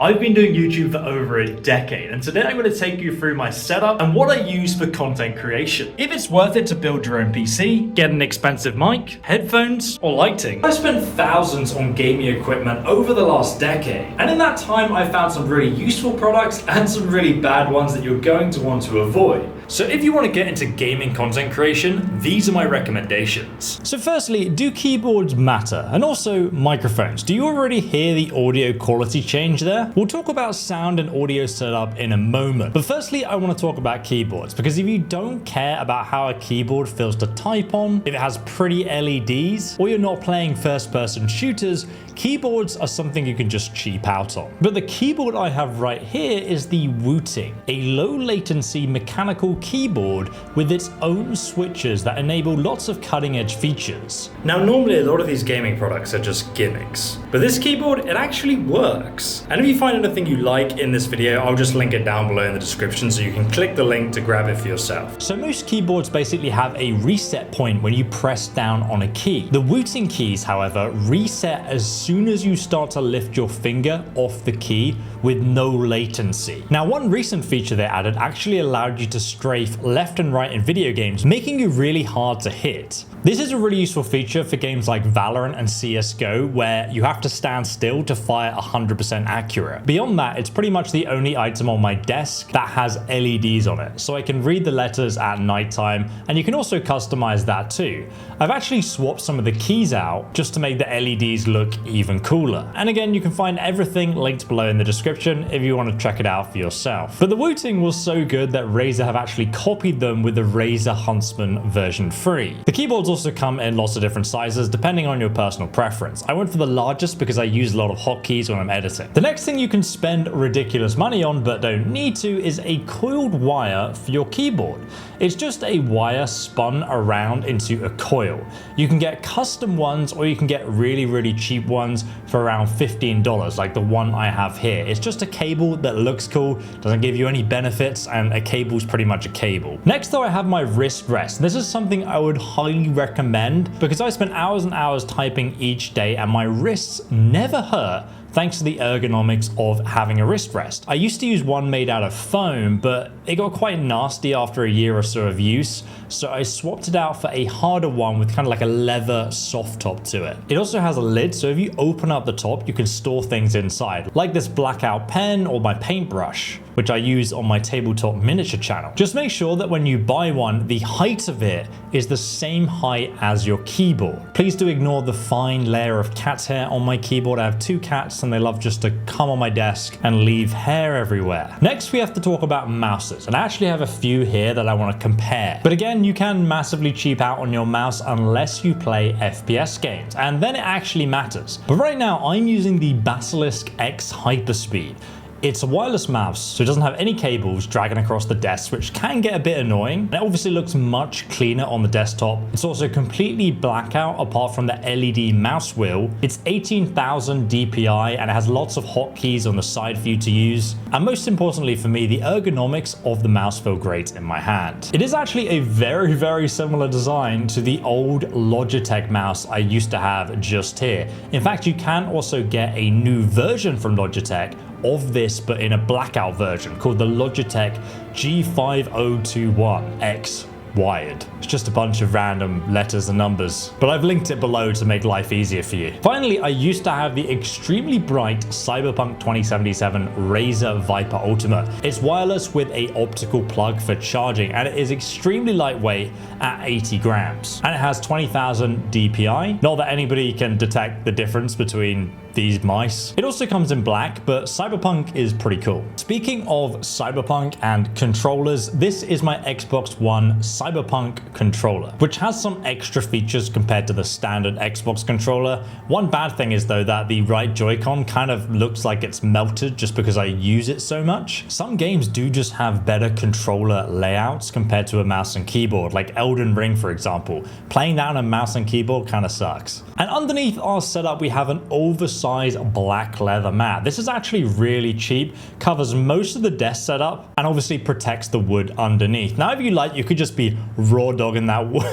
I've been doing YouTube for over a decade, and today I'm going to take you through my setup and what I use for content creation. If it's worth it to build your own PC, get an expensive mic, headphones, or lighting. I've spent thousands on gaming equipment over the last decade, and in that time I found some really useful products and some really bad ones that you're going to want to avoid. So if you want to get into gaming content creation, these are my recommendations. So firstly, do keyboards matter? And also microphones. Do you already hear the audio quality change there? We'll talk about sound and audio setup in a moment. But firstly, I want to talk about keyboards, because if you don't care about how a keyboard feels to type on, if it has pretty LEDs, or you're not playing first-person shooters, keyboards are something you can just cheap out on. But the keyboard I have right here is the UTMANING, a low latency mechanical keyboard with its own switches that enable lots of cutting edge features. Now normally a lot of these gaming products are just gimmicks, but this keyboard, it actually works. And if you find anything you like in this video, I'll just link it down below in the description so you can click the link to grab it for yourself. So most keyboards basically have a reset point when you press down on a key. The UTMANING keys, however, reset as soon as you start to lift your finger off the key with no latency. Now, one recent feature they added actually allowed you to strafe left and right in video games, making you really hard to hit. This is a really useful feature for games like Valorant and CSGO, where you have to stand still to fire 100% accurate. Beyond that, it's pretty much the only item on my desk that has LEDs on it, so I can read the letters at nighttime, and you can also customize that too. I've actually swapped some of the keys out just to make the LEDs look even cooler. And again, you can find everything linked below in the description if you want to check it out for yourself. But the UTMANING was so good that Razer have actually copied them with the Razer Huntsman version 3. The keyboards also come in lots of different sizes depending on your personal preference. I went for the largest because I use a lot of hotkeys when I'm editing. The next thing you can spend ridiculous money on but don't need to is a coiled wire for your keyboard. It's just a wire spun around into a coil. You can get custom ones or you can get really cheap ones for around $15, like the one I have here. It's just a cable that looks cool, doesn't give you any benefits, and a cable's pretty much a cable. Next though, I have my wrist rest. This is something I would highly recommend because I spent hours and hours typing each day and my wrists never hurt thanks to the ergonomics of having a wrist rest. I used to use one made out of foam, but it got quite nasty after a year or so of use, so I swapped it out for a harder one with kind of like a leather soft top to it. It also has a lid, so if you open up the top, you can store things inside, like this blackout pen or my paintbrush, which I use on my tabletop miniature channel. Just make sure that when you buy one, the height of it is the same height as your keyboard. Please do ignore the fine layer of cat hair on my keyboard. I have two cats and they love just to come on my desk and leave hair everywhere. Next, we have to talk about mouses, and I actually have a few here that I want to compare. But again, you can massively cheap out on your mouse unless you play FPS games, and then it actually matters. But right now, I'm using the Basilisk X Hyperspeed. It's a wireless mouse, so it doesn't have any cables dragging across the desk, which can get a bit annoying. It obviously looks much cleaner on the desktop. It's also completely blackout apart from the LED mouse wheel. It's 18,000 DPI and it has lots of hotkeys on the side for you to use. And most importantly for me, the ergonomics of the mouse feel great in my hand. It is actually a very similar design to the old Logitech mouse I used to have just here. In fact, you can also get a new version from Logitech of this, but in a blackout version called the Logitech G5021X wired. It's just a bunch of random letters and numbers, but I've linked it below to make life easier for you. Finally, I used to have the extremely bright Cyberpunk 2077 Razer Viper Ultimate. It's wireless with a optical plug for charging, and it is extremely lightweight at 80 grams. And it has 20,000 DPI. Not that anybody can detect the difference between these mice. It also comes in black, but Cyberpunk is pretty cool. Speaking of Cyberpunk and controllers, this is my Xbox One Cyberpunk controller, which has some extra features compared to the standard Xbox controller. One bad thing is though that the right Joy-Con kind of looks like it's melted just because I use it so much. Some games do just have better controller layouts compared to a mouse and keyboard, like Elden Ring for example. Playing down a mouse and keyboard kind of sucks. And underneath our setup, we have an oversized black leather mat. This is actually really cheap, covers most of the desk setup, and obviously protects the wood underneath. Now, if you like, you could just be raw dogging that wood.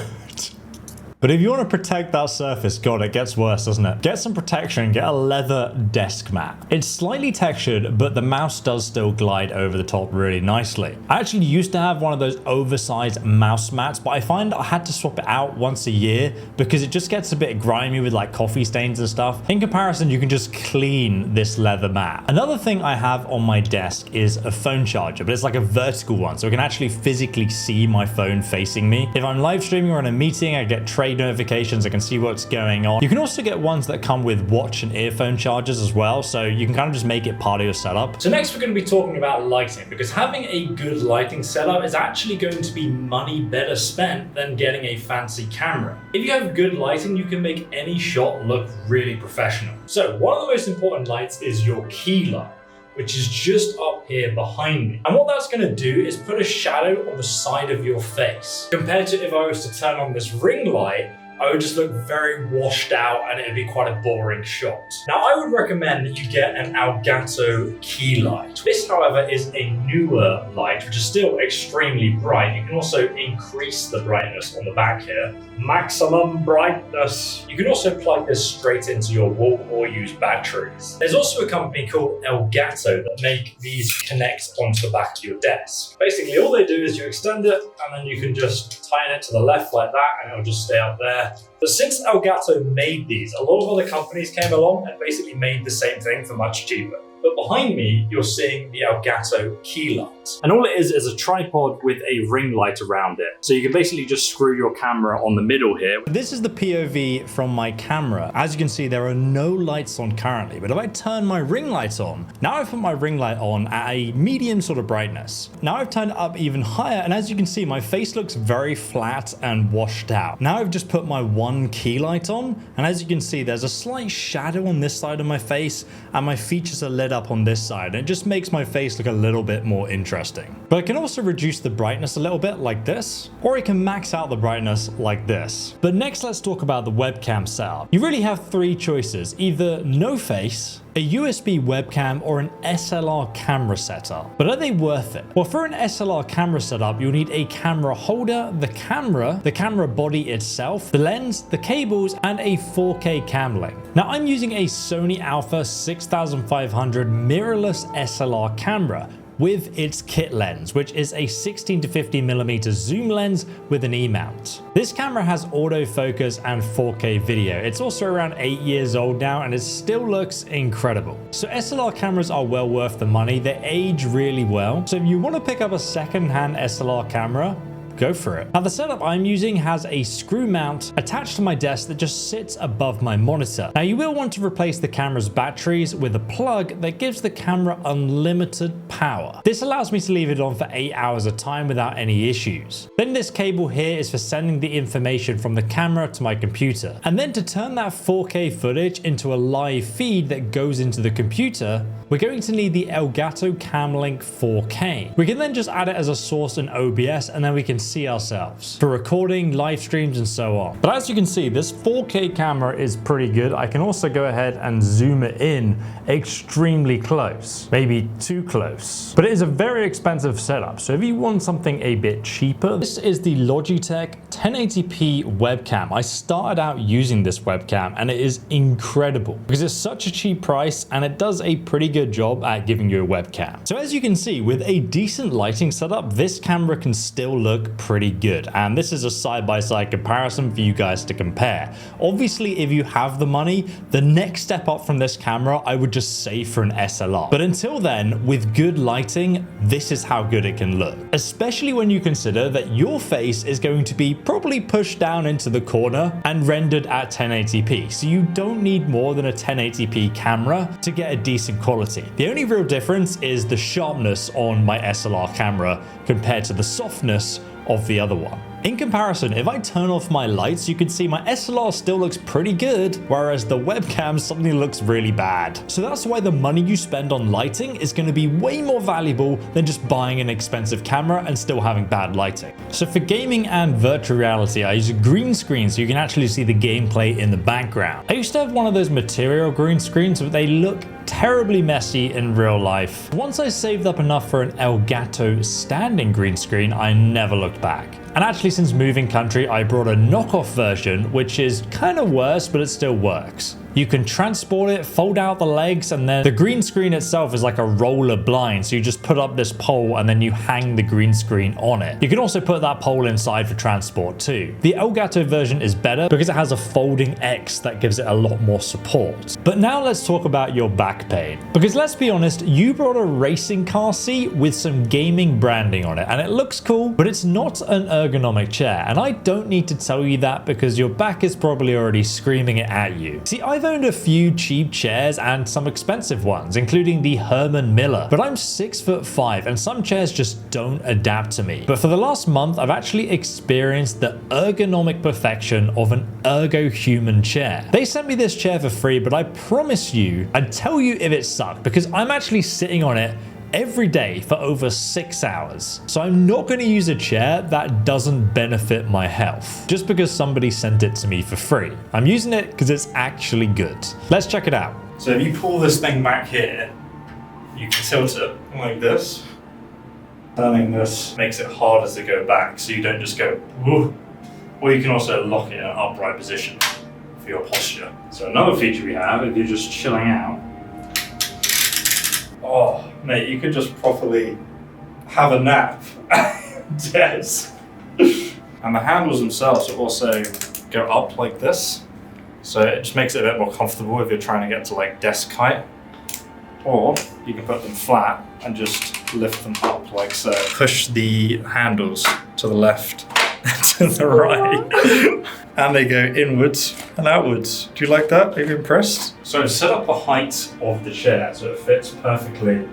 But if you want to protect that surface, God, it gets worse, doesn't it? Get some protection, get a leather desk mat. It's slightly textured, but the mouse does still glide over the top really nicely. I actually used to have one of those oversized mouse mats, but I find I had to swap it out once a year because it just gets a bit grimy with like coffee stains and stuff. In comparison, you can just clean this leather mat. Another thing I have on my desk is a phone charger, but it's like a vertical one, so I can actually physically see my phone facing me. If I'm live streaming or in a meeting, I get trade notifications, I can see what's going on. You can also get ones that come with watch and earphone chargers as well, so you can kind of just make it part of your setup. So next we're going to be talking about lighting, because having a good lighting setup is actually going to be money better spent than getting a fancy camera. If you have good lighting, you can make any shot look really professional. So one of the most important lights is your key light, which is just up here behind me. And what that's gonna do is put a shadow on the side of your face. Compared to if I was to turn on this ring light, I would just look very washed out and it'd be quite a boring shot. Now, I would recommend that you get an Elgato key light. This, however, is a newer light, which is still extremely bright. You can also increase the brightness on the back here. Maximum brightness. You can also plug this straight into your wall or use batteries. There's also a company called Elgato that make these connect onto the back of your desk. Basically, all they do is you extend it and then you can just tighten it to the left like that and it'll just stay up there. But since Elgato made these, a lot of other companies came along and basically made the same thing for much cheaper. But behind me, you're seeing the Elgato key light. And all it is a tripod with a ring light around it. So you can basically just screw your camera on the middle here. This is the POV from my camera. As you can see, there are no lights on currently, but if I turn my ring light on, now I've put my ring light on at a medium sort of brightness. Now I've turned it up even higher, and as you can see, my face looks very flat and washed out. Now I've just put my one key light on, and as you can see, there's a slight shadow on this side of my face, and my features are lit up on this side, and it just makes my face look a little bit more interesting. But I can also reduce the brightness a little bit like this, or I can max out the brightness like this. But next, let's talk about the webcam setup. You really have three choices: either no face, a USB webcam, or an SLR camera setup. But are they worth it? Well, for an SLR camera setup, you'll need a camera holder, the camera body itself, the lens, the cables, and a 4K cam link. Now, I'm using a Sony Alpha 6500 mirrorless SLR camera with its kit lens, which is a 16 to 50mm zoom lens with an E-mount. This camera has autofocus and 4K video. It's also around 8 years old now and it still looks incredible. So SLR cameras are well worth the money. They age really well. So if you want to pick up a second-hand SLR camera, go for it. Now, the setup I'm using has a screw mount attached to my desk that just sits above my monitor. Now, you will want to replace the camera's batteries with a plug that gives the camera unlimited power. This allows me to leave it on for 8 hours at a time without any issues. Then this cable here is for sending the information from the camera to my computer. And then to turn that 4K footage into a live feed that goes into the computer, we're going to need the Elgato Cam Link 4K. We can then just add it as a source in OBS, and then we can see ourselves for recording, live streams, and so on. But as you can see, this 4K camera is pretty good. I can also go ahead and zoom it in extremely close, maybe too close. But it is a very expensive setup. So if you want something a bit cheaper, this is the Logitech 1080p webcam. I started out using this webcam and it is incredible because it's such a cheap price and it does a pretty good job at giving you a webcam. So as you can see, with a decent lighting setup, this camera can still look pretty good. And this is a side-by-side comparison for you guys to compare. Obviously, if you have the money, the next step up from this camera, I would just save for an SLR. But until then, with good lighting, this is how good it can look. Especially when you consider that your face is going to be probably pushed down into the corner and rendered at 1080p. So you don't need more than a 1080p camera to get a decent quality. The only real difference is the sharpness on my SLR camera compared to the softness of the other one. In comparison, if I turn off my lights, you can see my SLR still looks pretty good, whereas the webcam suddenly looks really bad. So that's why the money you spend on lighting is going to be way more valuable than just buying an expensive camera and still having bad lighting. So for gaming and virtual reality, I use a green screen so you can actually see the gameplay in the background. I used to have one of those material green screens, but they look terribly messy in real life. Once I saved up enough for an Elgato standing green screen, I never looked back. And actually, since moving country, I brought a knockoff version, which is kind of worse, but it still works. You can transport it, fold out the legs, and then the green screen itself is like a roller blind. So you just put up this pole and then you hang the green screen on it. You can also put that pole inside for transport too. The Elgato version is better because it has a folding X that gives it a lot more support. But now let's talk about your back pain. Because let's be honest, you brought a racing car seat with some gaming branding on it, and it looks cool, but it's not an ergonomic chair. And I don't need to tell you that because your back is probably already screaming it at you. See, I've owned a few cheap chairs and some expensive ones, including the Herman Miller, but I'm 6'5" and some chairs just don't adapt to me. But for the last month, I've actually experienced the ergonomic perfection of an Ergo Human chair. They sent me this chair for free, but I promise you, I'd tell you if it sucked because I'm actually sitting on it every day for over 6 hours. So I'm not going to use a chair that doesn't benefit my health just because somebody sent it to me for free. I'm using it because it's actually good. Let's check it out. So if you pull this thing back here, you can tilt it like this. Turning this makes it harder to go back, so you don't just go woo. Or you can also lock it in an upright position for your posture. So another feature we have, if you're just chilling out, oh, mate, you could just properly have a nap. Yes. And the handles themselves also go up like this. So it just makes it a bit more comfortable if you're trying to get to like desk height. Or you can put them flat and just lift them up like so. Push the handles to the left and to the right. And they go inwards and outwards. Do you like that? Are you impressed? So I've set up the height of the chair so it fits perfectly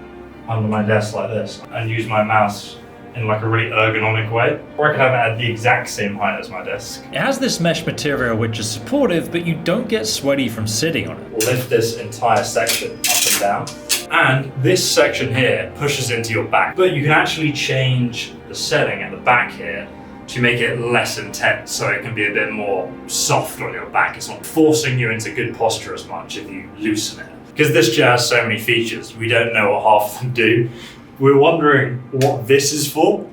under my desk like this, and use my mouse in like a really ergonomic way. Or I can have it at the exact same height as my desk. It has this mesh material which is supportive, but you don't get sweaty from sitting on it. We'll lift this entire section up and down. And this section here pushes into your back. But you can actually change the setting at the back here to make it less intense, so it can be a bit more soft on your back. It's not forcing you into good posture as much if you loosen it. Because this chair has so many features, we don't know what half of them do. We're wondering what this is for,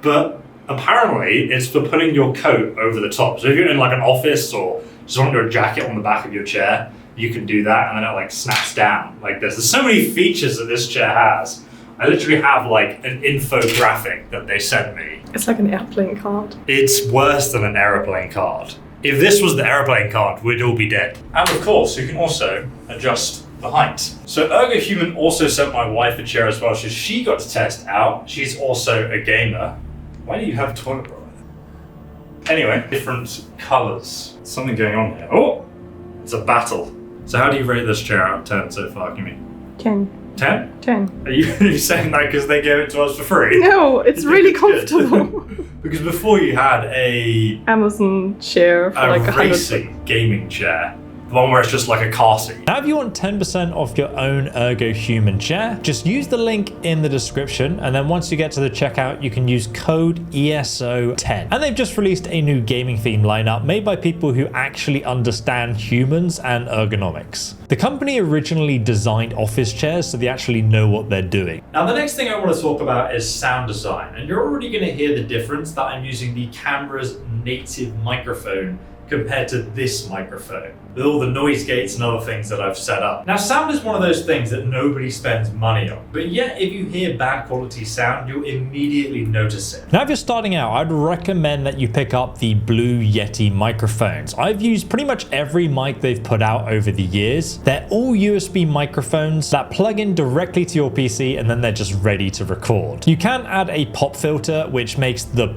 but apparently it's for putting your coat over the top. So if you're in like an office or just want your jacket on the back of your chair, you can do that, and then it like snaps down like this. There's so many features that this chair has. I literally have like an infographic that they sent me. It's like an airplane card. It's worse than an airplane card. If this was the airplane card, we'd all be dead. And of course, you can also adjust the height. So Ergo Human also sent my wife a chair as well, so she got to test out. She's also a gamer. Why do you have toilet roll? Anyway, different colors. Something going on here. Oh, it's a battle. So how do you rate this chair out of 10 so far, Kimmy? 10. 10? 10. Are you saying that because they gave it to us for free? No, it's really comfortable. Because before you had a Amazon chair for like a racing gaming chair. The one where it's just like a car seat. Now if you want 10% off your own Ergo Human chair, just use the link in the description, and then once you get to the checkout, you can use code ESO10. And they've just released a new gaming theme lineup made by people who actually understand humans and ergonomics. The company originally designed office chairs, so they actually know what they're doing. Now the next thing I want to talk about is sound design, and you're already going to hear the difference that I'm using the camera's native microphone compared to this microphone, with all the noise gates and other things that I've set up. Now sound is one of those things that nobody spends money on, but yet if you hear bad quality sound, you'll immediately notice it. Now if you're starting out, I'd recommend that you pick up the Blue Yeti microphones. I've used pretty much every mic they've put out over the years. They're all USB microphones that plug in directly to your PC, and then they're just ready to record. You can add a pop filter, which makes the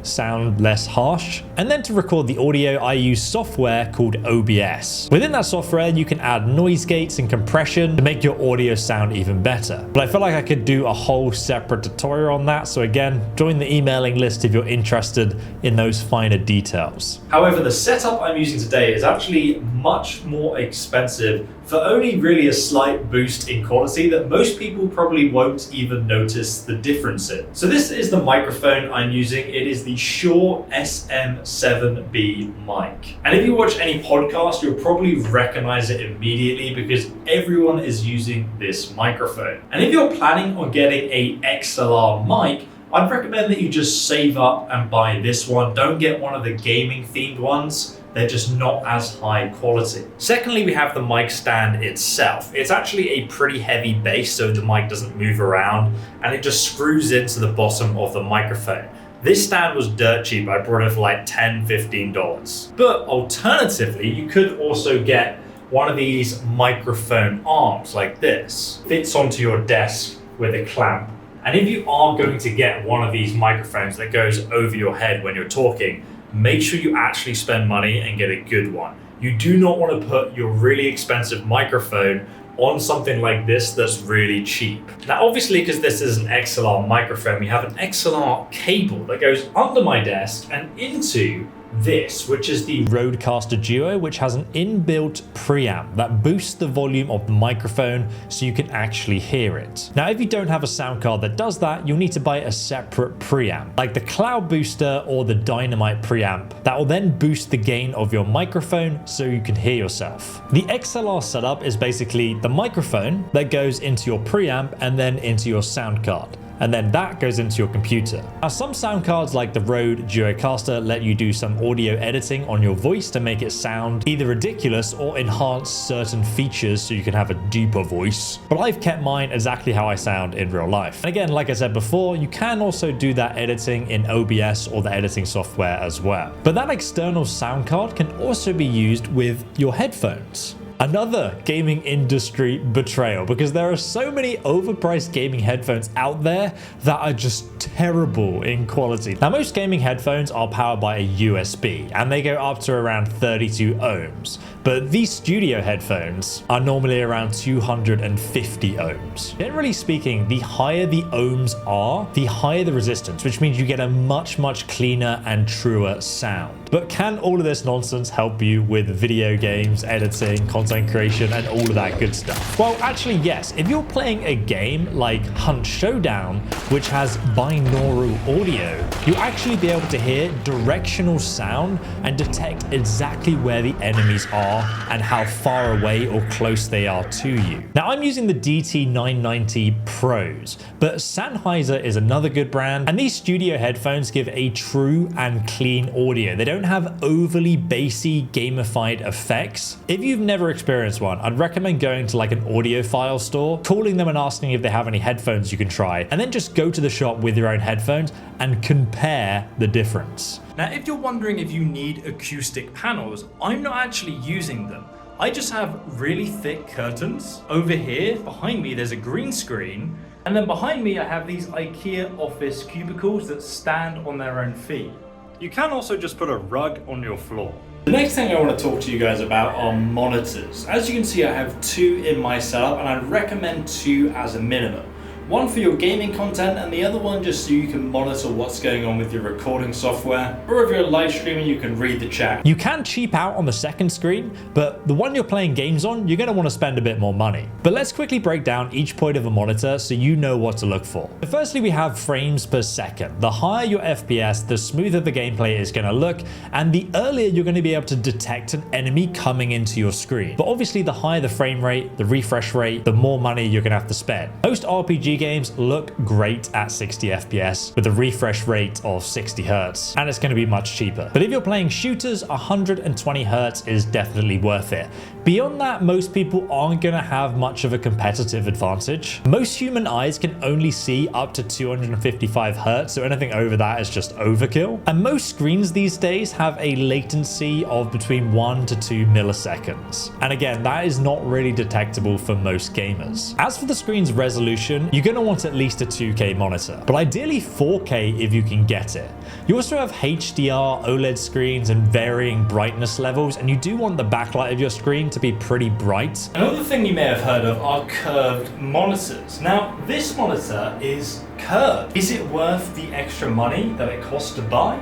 sound less harsh. And then to record the audio, I use software called OBS. Within that software, you can add noise gates and compression to make your audio sound even better. But I feel like I could do a whole separate tutorial on that. So again, join the emailing list if you're interested in those finer details. However, the setup I'm using today is actually much more expensive for only really a slight boost in quality that most people probably won't even notice the difference in. So this is the microphone I'm using. It is the Shure SM7B mic. And if you watch any podcast, you'll probably recognize it immediately because everyone is using this microphone. And if you're planning on getting a XLR mic, I'd recommend that you just save up and buy this one. Don't get one of the gaming themed ones. They're just not as high quality. Secondly, we have the mic stand itself. It's actually a pretty heavy base, so the mic doesn't move around, and it just screws into the bottom of the microphone. This stand was dirt cheap. I bought it for like $10, $15. But alternatively, you could also get one of these microphone arms like this. Fits onto your desk with a clamp. And if you are going to get one of these microphones that goes over your head when you're talking, make sure you actually spend money and get a good one. You do not want to put your really expensive microphone on something like this that's really cheap. Now, obviously, because this is an XLR microphone, we have an XLR cable that goes under my desk and into this, which is the Rodecaster Duo, which has an inbuilt preamp that boosts the volume of the microphone so you can actually hear it. Now, if you don't have a sound card that does that, you'll need to buy a separate preamp, like the Cloud Booster or the Dynamite preamp, that will then boost the gain of your microphone so you can hear yourself. The XLR setup is basically the microphone that goes into your preamp and then into your sound card, and then that goes into your computer. Now, some sound cards like the Rode Duocaster let you do some audio editing on your voice to make it sound either ridiculous or enhance certain features so you can have a deeper voice. But I've kept mine exactly how I sound in real life. And again, like I said before, you can also do that editing in OBS or the editing software as well. But that external sound card can also be used with your headphones. Another gaming industry betrayal, because there are so many overpriced gaming headphones out there that are just terrible in quality. Now, most gaming headphones are powered by a USB and they go up to around 32 ohms, but these studio headphones are normally around 250 ohms. Generally speaking, the higher the ohms are, the higher the resistance, which means you get a much cleaner and truer sound. But can all of this nonsense help you with video games, editing, content creation, and all of that good stuff? Well, actually, yes. If you're playing a game like Hunt Showdown, which has binaural audio, you'll actually be able to hear directional sound and detect exactly where the enemies are and how far away or close they are to you. Now, I'm using the DT990 Pros, but Sennheiser is another good brand, and these studio headphones give a true and clean audio. They don't have overly bassy, gamified effects. If you've never experienced one, I'd recommend going to like an audiophile store, calling them and asking if they have any headphones you can try, and then just go to the shop with your own headphones and compare the difference. Now, if you're wondering if you need acoustic panels, I'm not actually using them. I just have really thick curtains. Over here, behind me, there's a green screen. And then behind me, I have these Ikea office cubicles that stand on their own feet. You can also just put a rug on your floor. The next thing I want to talk to you guys about are monitors. As you can see, I have two in my setup, and I'd recommend two as a minimum. One for your gaming content and the other one just so you can monitor what's going on with your recording software. Or if you're live streaming, you can read the chat. You can cheap out on the second screen, but the one you're playing games on, you're going to want to spend a bit more money. But let's quickly break down each point of a monitor so you know what to look for. So firstly, we have frames per second. The higher your FPS, the smoother the gameplay is going to look, and the earlier you're going to be able to detect an enemy coming into your screen. But obviously, the higher the frame rate, the refresh rate, the more money you're going to have to spend. Most RPG games look great at 60 FPS with a refresh rate of 60 Hz, and it's going to be much cheaper. But if you're playing shooters, 120 Hz is definitely worth it. Beyond that, most people aren't going to have much of a competitive advantage. Most human eyes can only see up to 255 Hz, so anything over that is just overkill. And most screens these days have a latency of between 1 to 2 milliseconds. And again, that is not really detectable for most gamers. As for the screen's resolution, you're going to want at least a 2K monitor, but ideally 4K if you can get it. You also have HDR, OLED screens, and varying brightness levels, and you do want the backlight of your screen to be pretty bright. Another thing you may have heard of are curved monitors. Now, this monitor is curved. Is it worth the extra money that it costs to buy?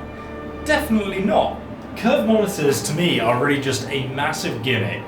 Definitely not. Curved monitors to me are really just a massive gimmick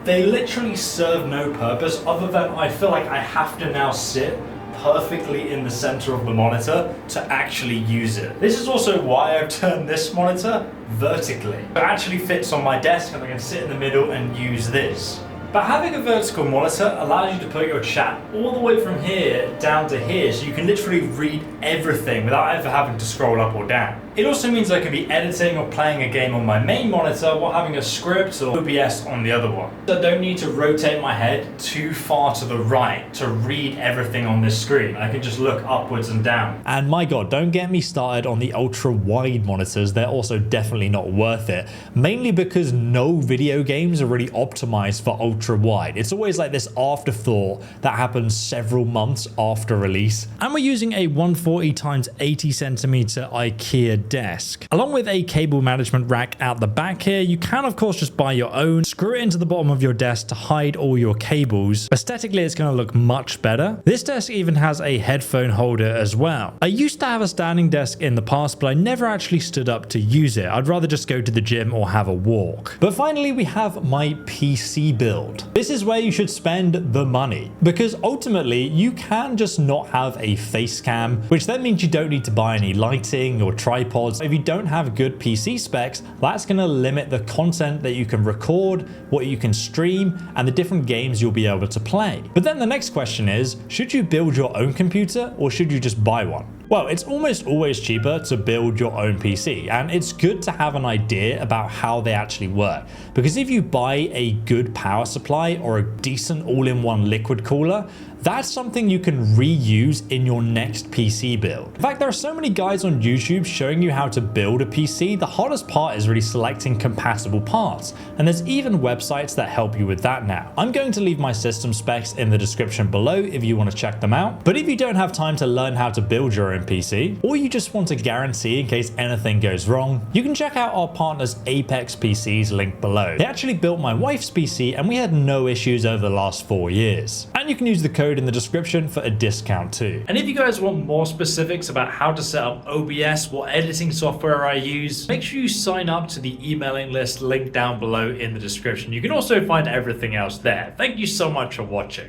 They literally serve no purpose other than I feel like I have to now sit perfectly in the center of the monitor to actually use it. This is also why I've turned this monitor vertically. It actually fits on my desk and I can sit in the middle and use this. But having a vertical monitor allows you to put your chat all the way from here down to here, so you can literally read everything without ever having to scroll up or down. It also means I can be editing or playing a game on my main monitor while having a script or OBS on the other one. I don't need to rotate my head too far to the right to read everything on this screen. I can just look upwards and down. And my god, don't get me started on the ultra wide monitors. They're also definitely not worth it, mainly because no video games are really optimized for ultra wide. It's always like this afterthought that happens several months after release. And we're using a 140 x 80 centimeter Ikea desk. Along with a cable management rack out the back here, you can of course just buy your own, screw it into the bottom of your desk to hide all your cables. Aesthetically, it's going to look much better. This desk even has a headphone holder as well. I used to have a standing desk in the past, but I never actually stood up to use it. I'd rather just go to the gym or have a walk. But finally, we have my PC build. This is where you should spend the money, because ultimately you can just not have a face cam, which then means you don't need to buy any lighting or tripods. If you don't have good PC specs, that's going to limit the content that you can record, what you can stream, and the different games you'll be able to play. But then the next question is, should you build your own computer or should you just buy one? Well, it's almost always cheaper to build your own PC, and it's good to have an idea about how they actually work, because if you buy a good power supply or a decent all-in-one liquid cooler, that's something you can reuse in your next PC build. In fact, there are so many guides on YouTube showing you how to build a PC. The hardest part is really selecting compatible parts, and there's even websites that help you with that now. I'm going to leave my system specs in the description below if you want to check them out. But if you don't have time to learn how to build your own PC, or you just want a guarantee in case anything goes wrong, you can check out our partners Apex PCs linked below. They actually built my wife's PC and we had no issues over the last 4 years. And you can use the code in the description for a discount too. And if you guys want more specifics about how to set up OBS, what editing software I use, make sure you sign up to the emailing list linked down below in the description. You can also find everything else there. Thank you so much for watching.